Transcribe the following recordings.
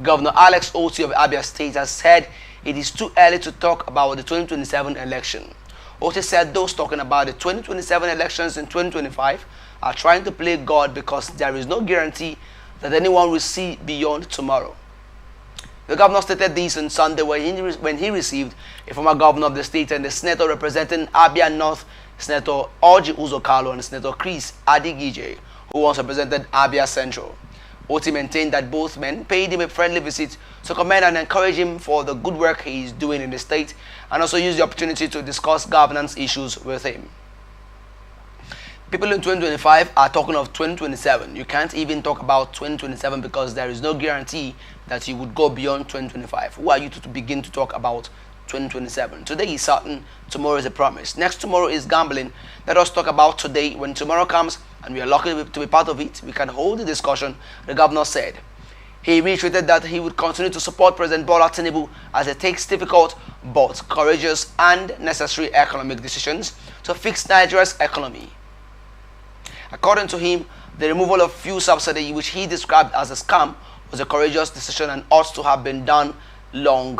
Governor Alex Otti of Abia State has said it is too early to talk about the 2027 election. Otti said those talking about the 2027 elections in 2025 are trying to play God because there is no guarantee that anyone will see beyond tomorrow. The governor stated this on Sunday when he received a former governor of the state and the senator representing Abia North, Senator Oji Uzokalo, and Senator Chris Adigije, who once represented Abia Central. Otti maintained that both men paid him a friendly visit to commend and encourage him for the good work he is doing in the state, and also used the opportunity to discuss governance issues with him. People in 2025 are talking of 2027. You can't even talk about 2027 because there is no guarantee that you would go beyond 2025. Who are you to begin to talk about 2027? Today is certain, tomorrow is a promise. Next tomorrow is gambling. Let us talk about today. When tomorrow comes and we are lucky to be part of it, we can hold the discussion, the governor said. He reiterated that he would continue to support President Bola Tinubu as he takes difficult but courageous and necessary economic decisions to fix Nigeria's economy. According to him, the removal of fuel subsidy, which he described as a scam, was a courageous decision and ought to have been done long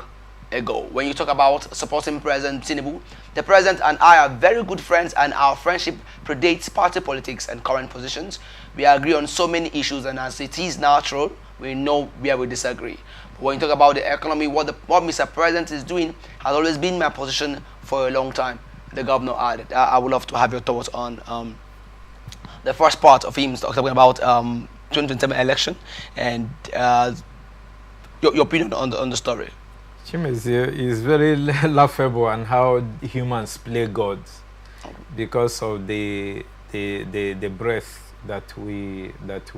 ago. When you talk about supporting President Tinubu, the President and I are very good friends, and our friendship predates party politics and current positions. We agree on so many issues, and as it is natural, we know where we disagree. But when you talk about the economy, what Mr. President is doing has always been my position for a long time, the governor added. I would love to have your thoughts on the first part of him talking about 2027 election and your opinion on the story. Chimezie is very laughable on how humans play God because of the breath that we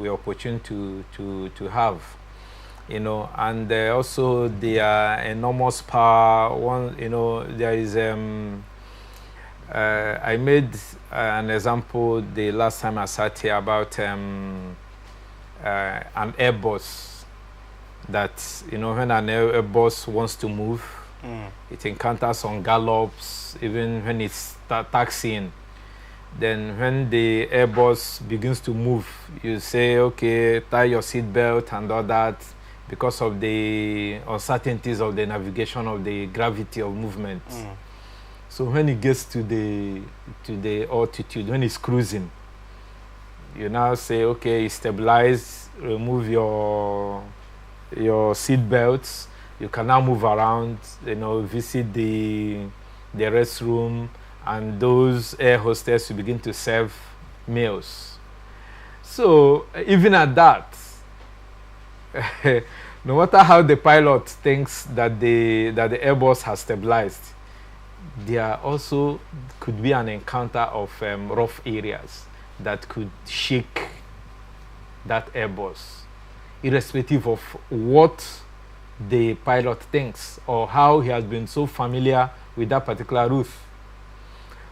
opportune to have, you know, and also their enormous power. One, you know, there is I made an example the last time I sat here about an Airbus that, you know, when an Airbus wants to move, it encounters some gallops, even when it's taxiing. Then when the Airbus begins to move, you say, okay, tie your seatbelt and all that because of the uncertainties of the navigation of the gravity of movement. So when it gets to the altitude, when it's cruising, you now say, okay, stabilize, remove your seat belts. You can now move around, you know, visit the restroom, and those air hostess will begin to serve meals. So even at that, no matter how the pilot thinks that the Airbus has stabilized, there also could be an encounter of rough areas that could shake that Airbus, irrespective of what the pilot thinks or how he has been so familiar with that particular route.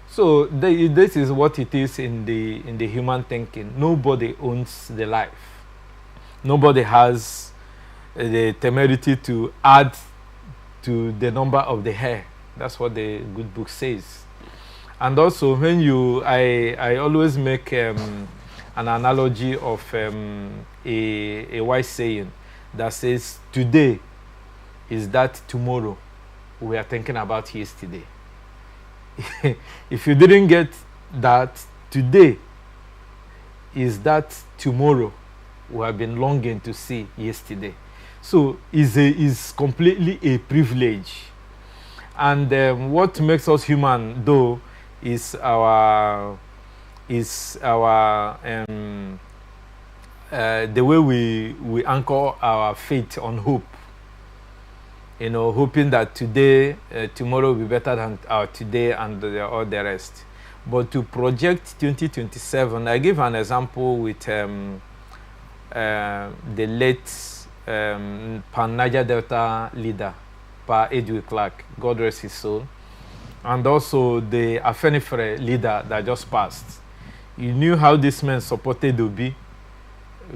So this is what it is in the human thinking. Nobody owns the life. Nobody has the temerity to add to the number of the hair. That's what the good book says. And also, when I always make an analogy of a wise saying that says, today is that tomorrow we are thinking about yesterday. If you didn't get that, today is that tomorrow we have been longing to see yesterday. So is completely a privilege. And what makes us human, though, is our the way we anchor our faith on hope. You know, hoping that today, tomorrow will be better than our today and all the rest. But to project 2027, I give an example with the late Pan Niger Delta leader, Pa Edwin Clark, God rest his soul, and also the Afenifere leader that just passed. You knew how this man supported Obi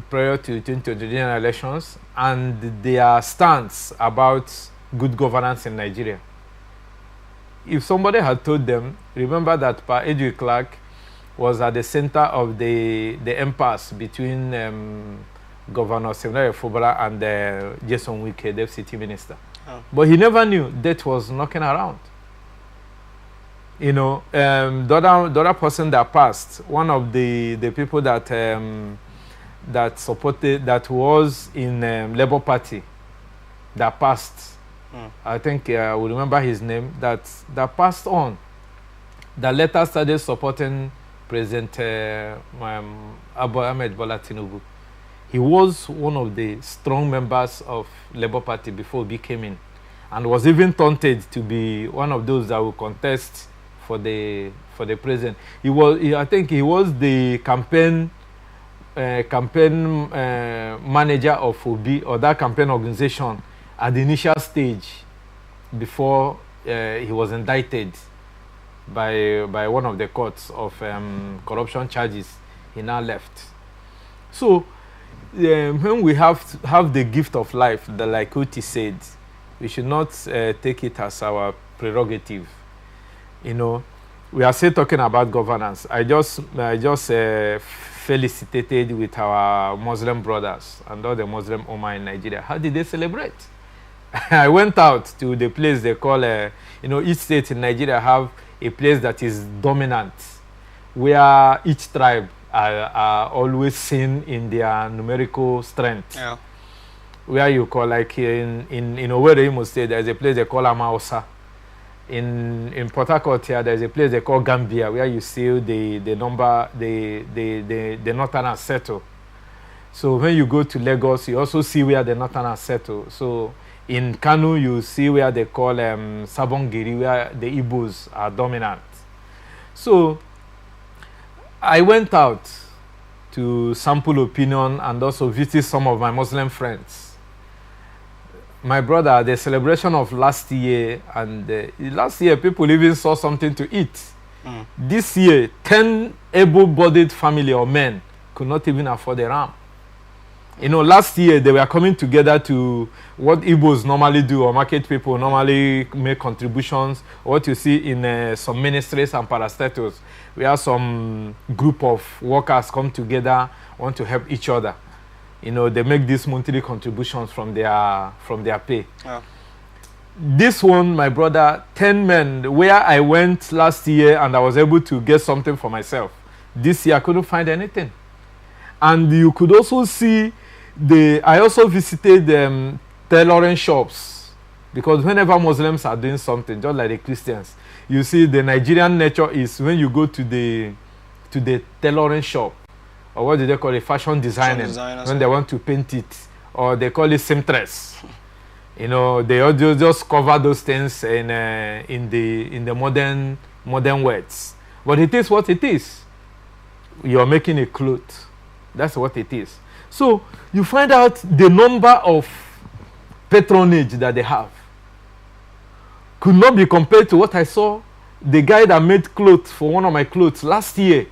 prior to 2020 general elections and their stance about good governance in Nigeria. If somebody had told them, remember that Pa Edwin Clark was at the center of the impasse between Governor Seminary Fubara and Jason Wike, the city minister. Oh. But he never knew death was knocking around. You know, the other person that passed, one of the people that that supported, that was in Labour Party, that passed. I think I will remember his name. That passed on. That later started supporting President Abu Ahmed Bola Tinubu. He was one of the strong members of Labour Party before he came in, and was even taunted to be one of those that will contest for the president. I think he was the campaign manager of Obi, or that campaign organization, at the initial stage before he was indicted by one of the courts of corruption charges. He now left. So when we have the gift of life, like Otti said, we should not take it as our prerogative. You know, we are still talking about governance. I just felicitated with our Muslim brothers and all the Muslim Ummah in Nigeria. How did they celebrate? I went out to the place they call, you know, each state in Nigeria have a place that is dominant, where each tribe are always seen in their numerical strength. Yeah. Where you call, like in Owerri, Imo State, there's a place they call Amausa. In Port Harcourt here, there's a place they call Gambia, where you see the northerners settle. So when you go to Lagos, you also see where the northerners settle. So in Kano, you see where they call Sabongiri, where the Igbos are dominant. So I went out to sample opinion and also visit some of my Muslim friends. My brother, the celebration of last year, and last year people even saw something to eat. This year, 10 able-bodied family or men could not even afford a ram. You know, last year they were coming together to what Igbos normally do, or market people normally make contributions, what you see in some ministries and parastatals, where some group of workers come together, want to help each other. You know, they make these monthly contributions from their pay. Yeah. This one, my brother, 10 men, where I went last year and I was able to get something for myself. This year I couldn't find anything. And you could also see I also visited tailoring shops, because whenever Muslims are doing something, just like the Christians, you see the Nigerian nature is when you go to the tailoring shop, or what do they call it, fashion designing, when they want to paint it, or they call it seamstress. You know, they all just cover those things in the modern words. But it is what it is. You're making a cloth. That's what it is. So you find out the number of patronage that they have could not be compared to what I saw. The guy that made clothes for one of my clothes last year,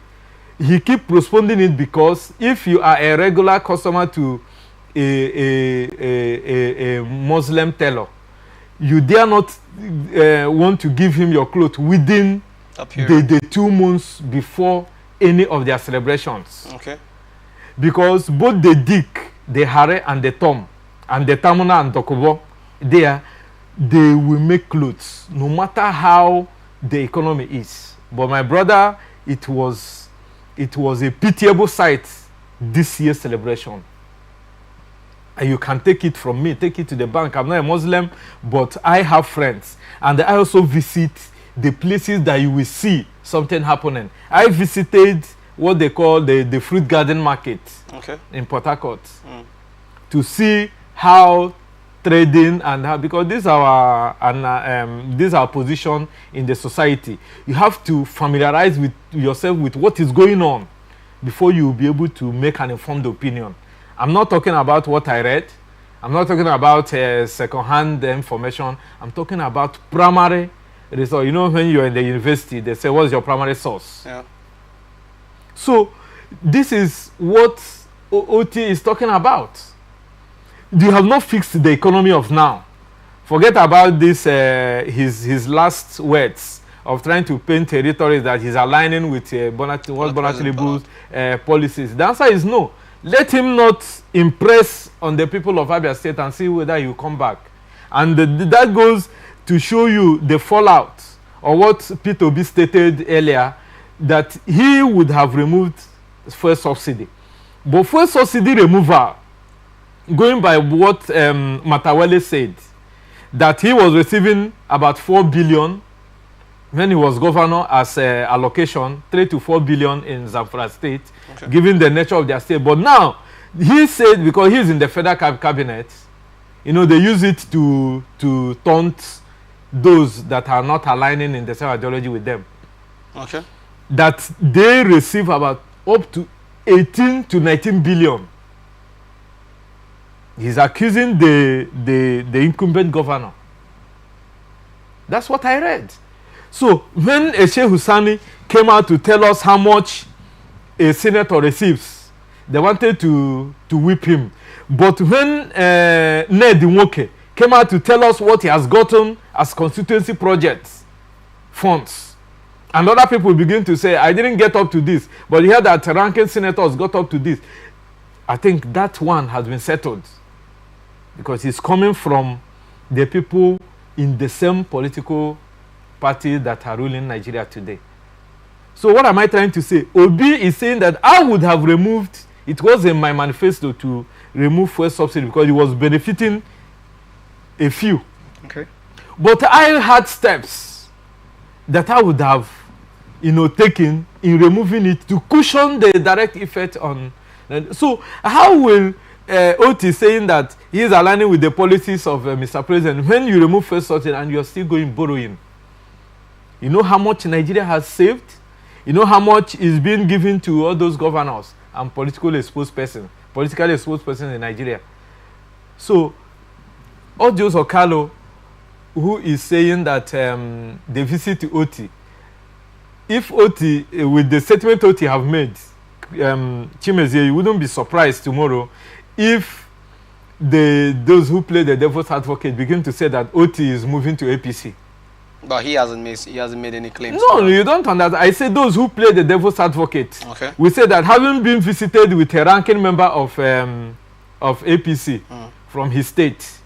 he keep postponing it, because if you are a regular customer to a Muslim tailor, you dare not want to give him your clothes within the 2 months before any of their celebrations. Okay. Because both the Dik, the Hare and the Tom, and the Tamuna and Tokobo, they will make clothes, no matter how the economy is. But my brother, it was a pitiable sight, this year's celebration. And you can take it from me, take it to the bank. I'm not a Muslim, but I have friends. And I also visit the places that you will see something happening. I visited what they call the fruit garden market, okay, in Port Harcourt, to see how trading and how, because this is our position in the society. You have to familiarize with yourself with what is going on before you will be able to make an informed opinion. I'm not talking about what I read. I'm not talking about second-hand information. I'm talking about primary result. You know, when you're in the university, they say, what's your primary source? Yeah. So this is what Otti is talking about. You have not fixed the economy of now. Forget about this, his last words of trying to paint territories that he's aligning with Bonatibu's policies. The answer is no. Let him not impress on the people of Abia State and see whether he will come back. And that goes to show you the fallout, or what Peter Obi stated earlier, that he would have removed fuel subsidy. But fuel subsidy removal, going by what Matawale said, that he was receiving about 4 billion when he was governor as allocation, 3 to 4 billion in Zamfara State, given the nature of their state. But now, he said, because he's in the federal cabinet, you know, they use it to taunt those that are not aligning in the same ideology with them. Okay. That they receive about up to 18 to 19 billion. He's accusing the incumbent governor. That's what I read. So when Eshe Husani came out to tell us how much a senator receives, they wanted to whip him. But when Ned Nwoke came out to tell us what he has gotten as constituency projects, funds, and other people begin to say, I didn't get up to this, but you heard that ranking senators got up to this. I think that one has been settled, because it's coming from the people in the same political party that are ruling Nigeria today. So what am I trying to say? Obi is saying that I would have removed, it was in my manifesto to remove fuel subsidy because it was benefiting a few. Okay. But I had steps that I would have, you know, taken in removing it to cushion the direct effect on. So how will Otti saying that he is aligning with the policies of Mr. President when you remove fuel subsidy and you're still going borrowing? You know how much Nigeria has saved? You know how much is being given to all those governors and politically exposed persons in Nigeria? So, Odios Okalo, who is saying that they visit Otti, if Otti, with the statement Otti have made, Chimezie, you wouldn't be surprised tomorrow if those who play the devil's advocate begin to say that Otti is moving to APC. But he hasn't made any claims. No, you don't understand. I say those who play the devil's advocate. Okay. We say that having been visited with a ranking member of APC from his state,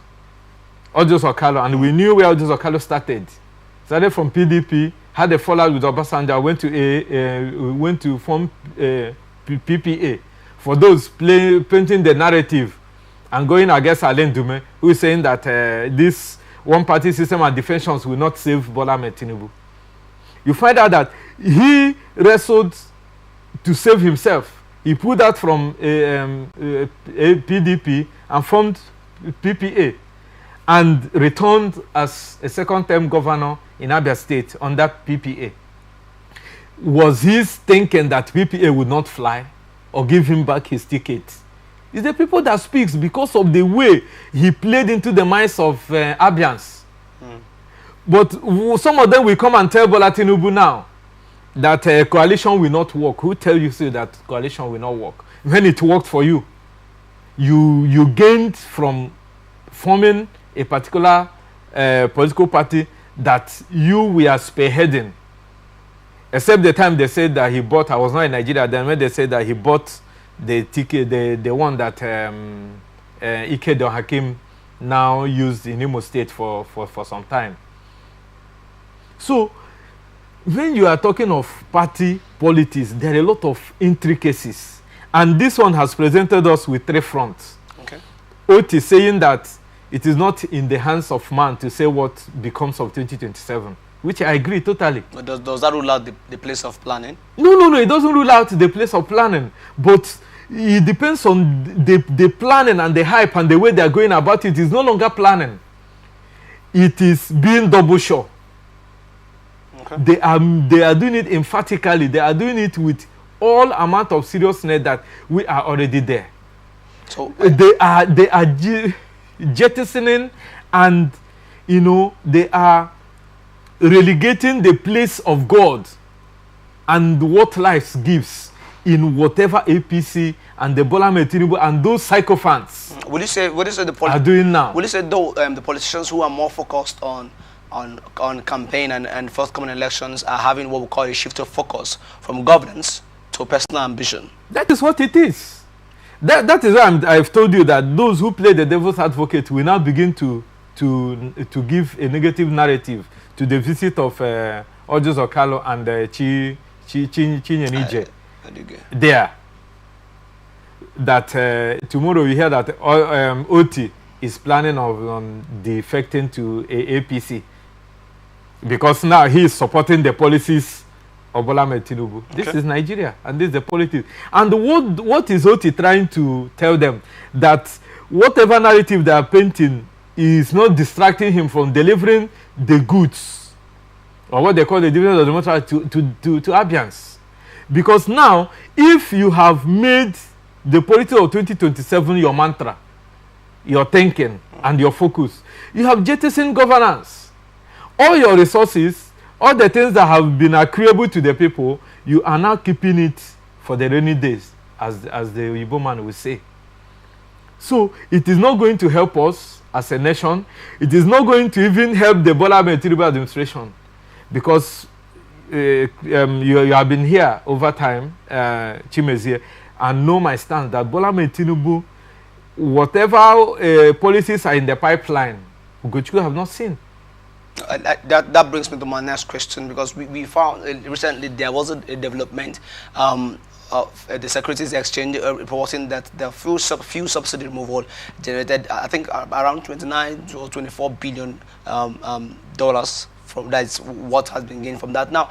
Odios Okalo, and we knew where Odios Okalo started. Started from PDP, had a fallout with Obasanjo, went to form PPA. For those painting the narrative and going against Alain Dume, who is saying that this one-party system and defensions will not save Bola Ahmed Tinubu. You find out that he wrestled to save himself. He pulled out from a PDP and formed PPA and returned as a second-term governor in Abia State under PPA. Was he thinking that PPA would not fly or give him back his ticket? It's the people that speaks because of the way he played into the minds of Abians. But some of them will come and tell Bola Tinubu now that coalition will not work. Who tell you say that coalition will not work? When it worked for you, you gained from forming a particular political party that you were spearheading. Except the time they said that he bought, I was not in Nigeria then, when they said that he bought the ticket, the one that Ike Don Hakim now used in Imo State for some time. So, when you are talking of party politics, there are a lot of intricacies. And this one has presented us with three fronts. Okay. Otti is saying that it is not in the hands of man to say what becomes of 2027, which I agree totally. Does that rule out the place of planning? No, it doesn't rule out the place of planning. But it depends on the planning and the hype and the way they are going about it. Is no longer planning. It is being double sure. Okay. They are doing it emphatically. They are doing it with all amount of seriousness that we are already there. So they are jettisoning, and you know, they are relegating the place of God and what life gives in whatever APC and the Bola Ahmed Tinubu and those sycophants would you say are doing now. Would you say though the politicians who are more focused on campaign and forthcoming elections are having what we call a shift of focus from governance to personal ambition? That is what it is. That is why I've told you that those who play the devil's advocate will now begin to give a negative narrative to the visit of Ojos Okalo and Chinyenije there. That tomorrow we hear that Otti is planning on defecting to APC because now he is supporting the policies of Bola Ahmed Tinubu. Okay. This is Nigeria, and this is the politics. And what is Otti trying to tell them? That whatever narrative they are painting is not distracting him from delivering the goods, or what they call the dividend of the matter to Abians. Because now, if you have made the politics of 2027 your mantra, your thinking, and your focus, you have jettisoned governance. All your resources, all the things that have been agreeable to the people, you are now keeping it for the rainy days, as the Igbo man will say. So it is not going to help us as a nation. It is not going to even help the Bola Ahmed Tinubu administration, because you have been here over time, Chimezie, and know my stance that Bola Ahmed Tinubu, whatever policies are in the pipeline, Ugochukwu have not seen. That brings me to my next question, because we found recently there was a development of the Securities Exchange reporting that the fuel subsidy removal generated, I think, around 29 or 24 billion dollars. From that's what has been gained from that. Now,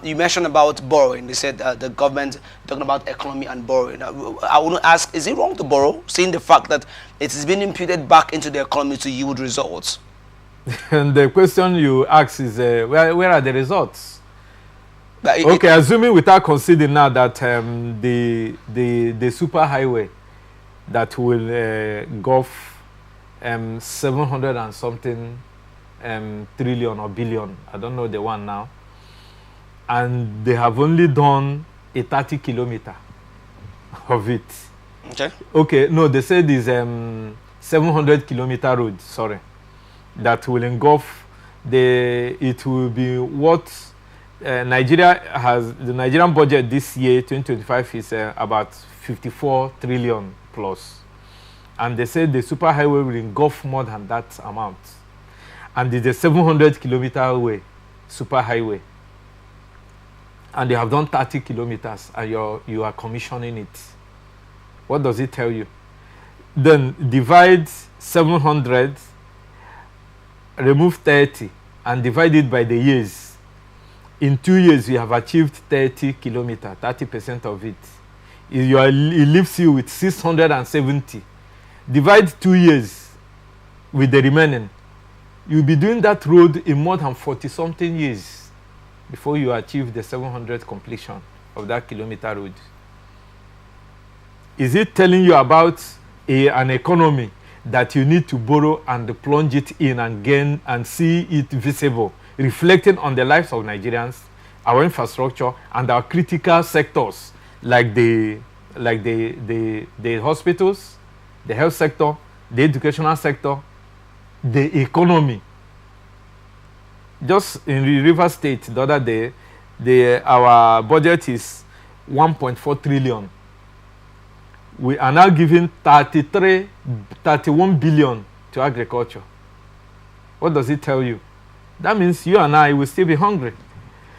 you mentioned about borrowing. They said the government talking about economy and borrowing. I want to ask: is it wrong to borrow, seeing the fact that it is being imputed back into the economy to yield results? And the question you ask is, where are the results? Okay, assuming without considering now that the super highway that will gulf 700 and something trillion or billion, I don't know the one now, and they have only done a 30 kilometer of it. Okay, no, they said it's 700 kilometer road, sorry, that will engulf it will be what Nigeria has. The Nigerian budget this year 2025 is about 54 trillion plus, and they said the super highway will engulf more than that amount, and it's a 700 kilometer way, super highway, and they have done 30 kilometers, and you are commissioning it. What does it tell you? Then divide 700, remove 30, and divide it by the years. In 2 years, you have achieved 30 kilometers, 30% of it. It leaves you with 670. Divide 2 years with the remaining. You'll be doing that road in more than 40-something years before you achieve the 700 completion of that kilometer road. Is it telling you about an economy that you need to borrow and plunge it in and gain and see it visible, reflecting on the lives of Nigerians, our infrastructure, and our critical sectors like the hospitals, the health sector, the educational sector, the economy? Just in River State the other day, our budget is 1.4 trillion. We are now giving 31 billion to agriculture. What does it tell you? That means you and I will still be hungry.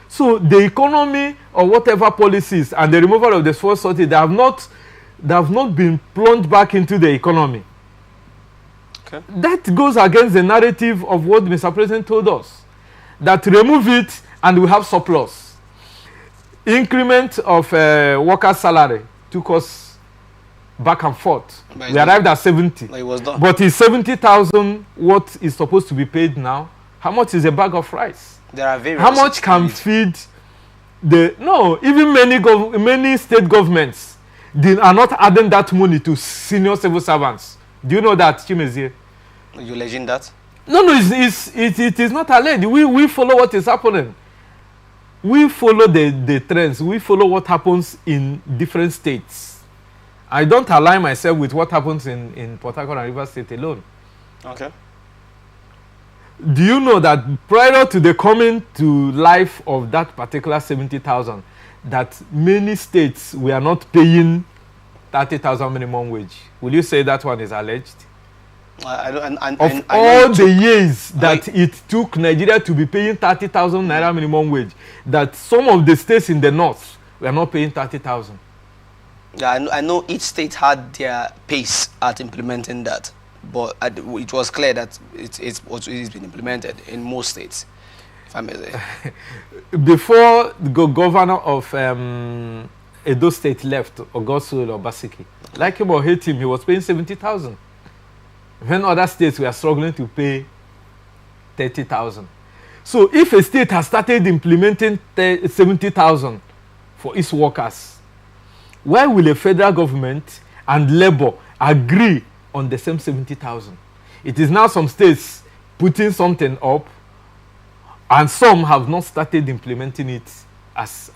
So the economy or whatever policies and the removal of the fuel subsidy, they have not been plunged back into the economy. Okay. That goes against the narrative of what Mr. President told us, that remove it and we have surplus. Increment of workers' salary took us back and forth. But we arrived at 70. It was done. But is 70,000 what is supposed to be paid now? How much is a bag of rice? There are various. How much can feed even many state governments, they are not adding that money to senior civil servants. Do you know that, Chimezie? You alleging that? No, it is not alleged. We follow what is happening. We follow the trends. We follow what happens in different states. I don't align myself with what happens in Port Harcourt and River State alone. Okay. Do you know that prior to the coming to life of that particular 70,000, that many states were not paying 30,000 minimum wage. Will you say that one is alleged? I don't. Of all the years that it took Nigeria to be paying 30,000 naira minimum wage, that some of the states in the north were not paying 30,000. Yeah, I know each state had their pace at implementing that, but it was clear that it's been implemented in most states, if I may say. Before the governor of Edo State left, Ogosu Obaseki, like him or hate him, he was paying 70,000. When other states were struggling to pay 30,000. So if a state has started implementing 70,000 for its workers, why will a federal government and labor agree on the same 70,000? It is now some states putting something up, and some have not started implementing it as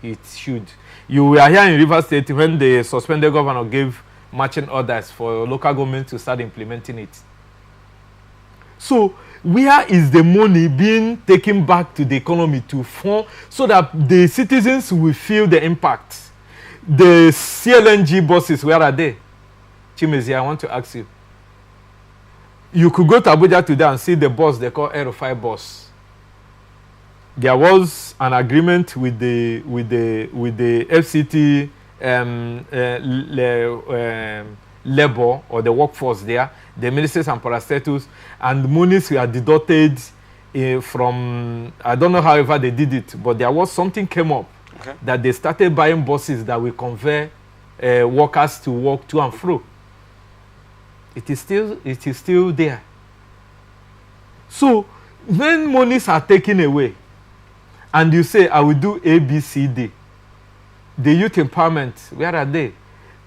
it should. You were here in Rivers State when the suspended governor gave marching orders for local government to start implementing it. So where is the money being taken back to the economy to fund so that the citizens will feel the impact? The CLNG buses, where are they? Chimezi, I want to ask you. You could go to Abuja today and see the bus they call Aero5 bus. There was an agreement with the FCT labor or the workforce there, the ministers and parastatals, and monies were deducted from, I don't know however they did it, but there was something came up that they started buying buses that will convey workers to walk to and fro. It is still there. So when monies are taken away and you say I will do A, B, C, D, the youth empowerment, where are they?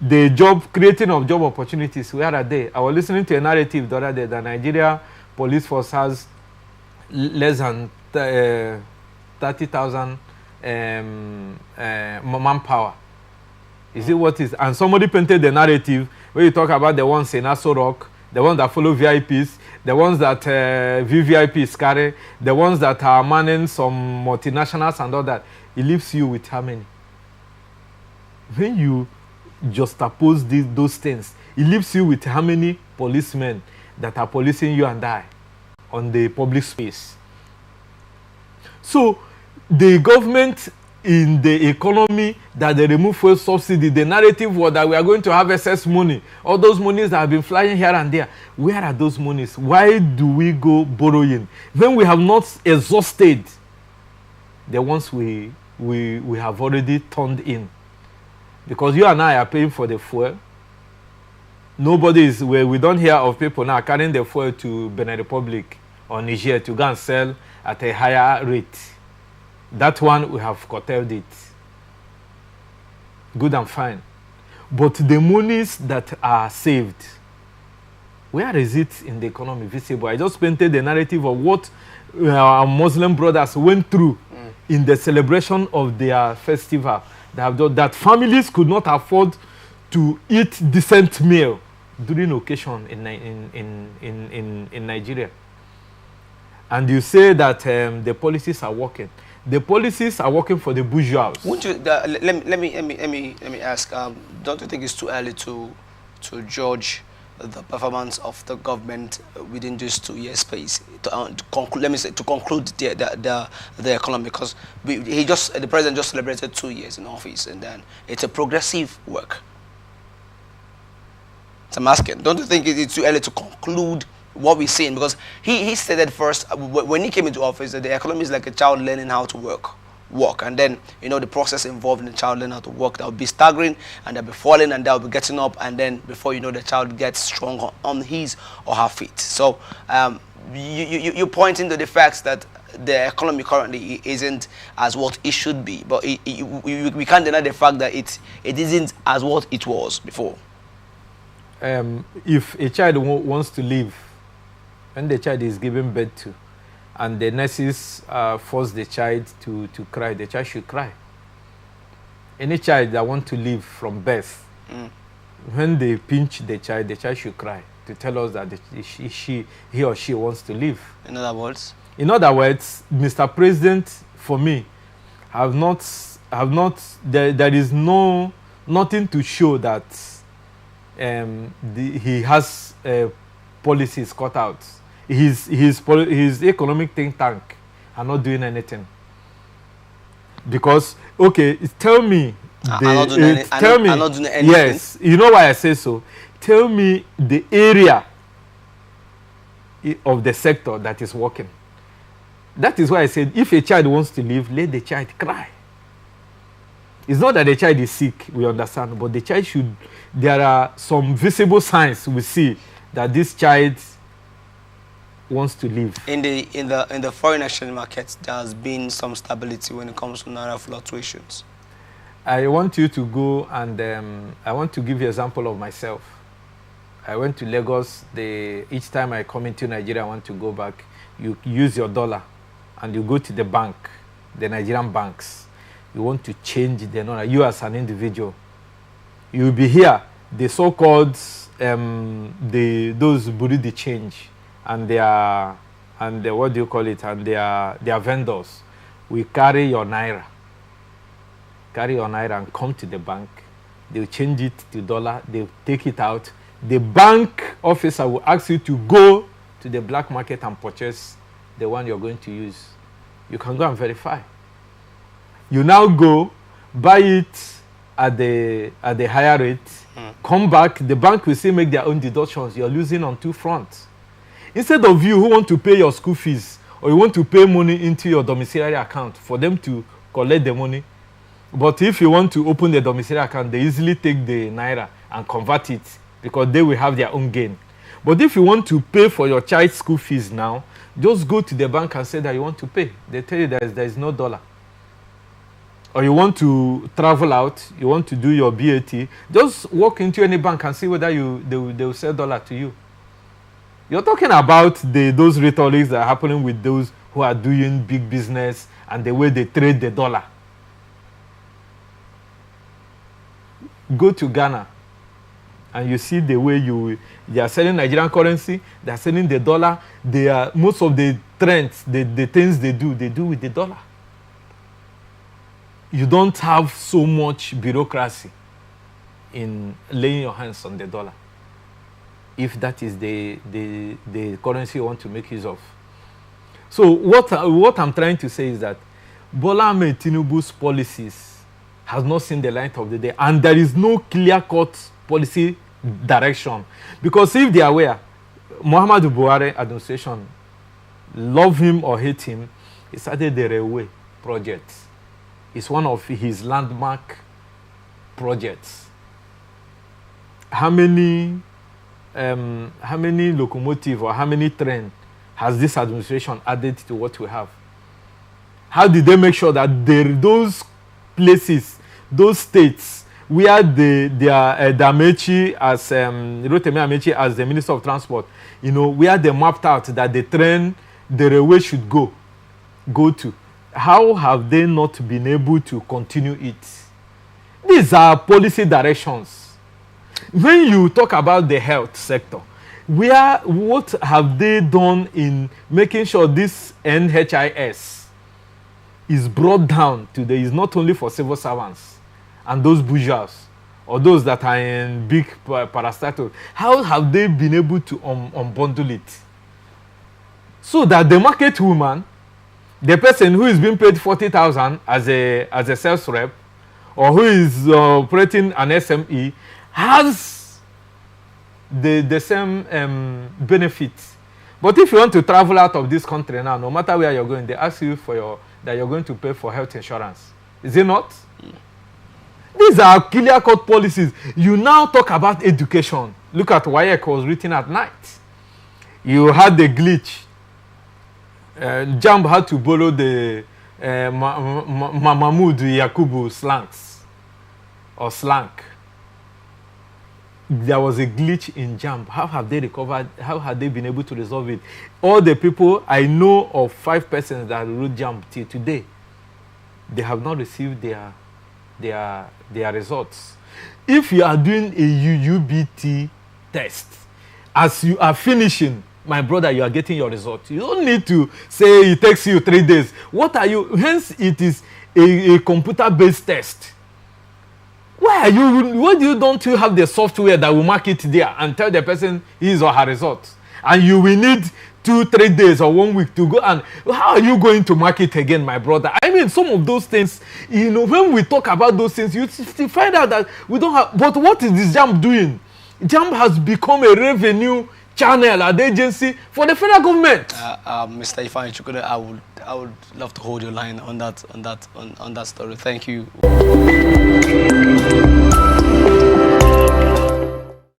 The creating of job opportunities, where are they? I was listening to a narrative the other day that Nigeria police force has less than 30,000 manpower. Is it what is? And somebody painted the narrative where you talk about the ones in Aso Rock, the ones that follow VIPs, the ones that VVIPs carry, the ones that are manning some multinationals and all that. It leaves you with how many? When you juxtapose those things, it leaves you with how many policemen that are policing you and I on the public space. So the government in the economy that they remove fuel subsidy, the narrative was that we are going to have excess money. All those monies that have been flying here and there, where are those monies? Why do we go borrowing when we have not exhausted the ones we have already turned in? Because you and I are paying for the fuel. Nobody is where we don't hear of people now carrying the fuel to Benin Republic or Niger to go and sell at a higher rate. That one we have curtailed it. Good and fine. But the monies that are saved, where is it in the economy visible? I just painted the narrative of what our Muslim brothers went through in the celebration of their festival. That families could not afford to eat decent meal during occasion in Nigeria. And you say that the policies are working. The policies are working for the bourgeois. Won't you, let me ask. Don't you think it's too early to judge the performance of the government within this 2-year space to conclude? Let me say to conclude the economy, because the president just celebrated 2 years in office, and then it's a progressive work. So I'm asking, don't you think it's too early to conclude what we're seeing? Because he stated first when he came into office that the economy is like a child learning how to walk, and then the process involved in the child learning how to walk, that will be staggering, and they'll be falling, and they'll be getting up, and then before you know, the child gets strong on his or her feet. So you pointing to the facts that the economy currently isn't as what it should be, but we can't deny the fact that it isn't as what it was before. If a child wants to live, when the child is given birth to, and the nurses force the child to cry, the child should cry. Any child that wants to live from birth, when they pinch the child should cry to tell us that he or she wants to live. In other words, Mr. President, for me, there is no nothing to show that he has policies cut out. His economic think tank are not doing anything. Because, okay, tell me. I'm not doing anything. Yes, you know why I say so. Tell me the area of the sector that is working. That is why I said, if a child wants to live, let the child cry. It's not that the child is sick, we understand, but the child should. There are some visible signs we see that this child wants to live. In the foreign exchange market, there has been some stability when it comes to naira fluctuations. I want you to go and I want to give you an example of myself. I went to Lagos. Each time I come into Nigeria, I want to go back. You use your dollar and you go to the bank, the Nigerian banks. You want to change the naira. You as an individual, you will be here. The so-called those bureau de change and what do you call it, and their vendors will carry your naira and come to the bank. They'll change it to dollar. They'll take it out. The bank officer will ask you to go to the black market and purchase the one you're going to use. You can go and verify. You now go buy it at the higher rate. Come back. The bank will still make their own deductions. You're losing on two fronts. Instead of you who want to pay your school fees or you want to pay money into your domiciliary account for them to collect the money, but if you want to open the domiciliary account, they easily take the naira and convert it because they will have their own gain. But if you want to pay for your child's school fees now, just go to the bank and say that you want to pay. They tell you there is no dollar. Or you want to travel out, you want to do your BAT, just walk into any bank and see whether they will sell dollar to you. You're talking about those rhetorics that are happening with those who are doing big business and the way they trade the dollar. Go to Ghana and you see the way they are selling Nigerian currency, they are selling the dollar. Most of the trends, the things they do with the dollar. You don't have so much bureaucracy in laying your hands on the dollar, if that is the currency you want to make use of. So what I'm trying to say is that Bola Ahmed Tinubu's policies has not seen the light of the day, and there is no clear-cut policy direction. Because if they are aware, Muhammadu Buhari administration, love him or hate him, he started the railway project. It's one of his landmark projects. How many locomotive or how many train has this administration added to what we have? How did they make sure that those places, those states where the Amechi as Rotimi Amechi as the Minister of Transport, where they mapped out that the railway should go to, how have they not been able to continue it? These are policy directions. When you talk about the health sector, what have they done in making sure this NHIS is brought down is not only for civil servants and those bourgeois or those that are in big parastatals? How have they been able to unbundle it? So that the market woman, the person who is being paid 40,000 as a sales rep, or who is operating an SME, has the same benefits. But if you want to travel out of this country now, no matter where you're going, they ask you that you're going to pay for health insurance. Is it not? These are clear-cut policies. You now talk about education. Look at WAEC was written at night. You had the glitch. Jamb had to borrow the Mahmoud Yakubu slang. There was a glitch in Jamb. How have they recovered? How have they been able to resolve it? All the people, I know of 5 persons that wrote Jamb till today, they have not received their results. If you are doing a UBT test, as you are finishing, my brother, you are getting your result. You don't need to say it takes you 3 days. What are you? Hence, it is a computer-based test. Why don't you have the software that will mark it there and tell the person his or her result? And you will need 2-3 days or 1 week to go, and how are you going to mark it again, my brother? I mean, some of those things, when we talk about those things, you find out that we don't have. But what is this JAMB doing? JAMB has become a revenue channel, an agency for the federal government. Mr. Ifeanyi Chukwude, I would love to hold your line on that story. Thank you.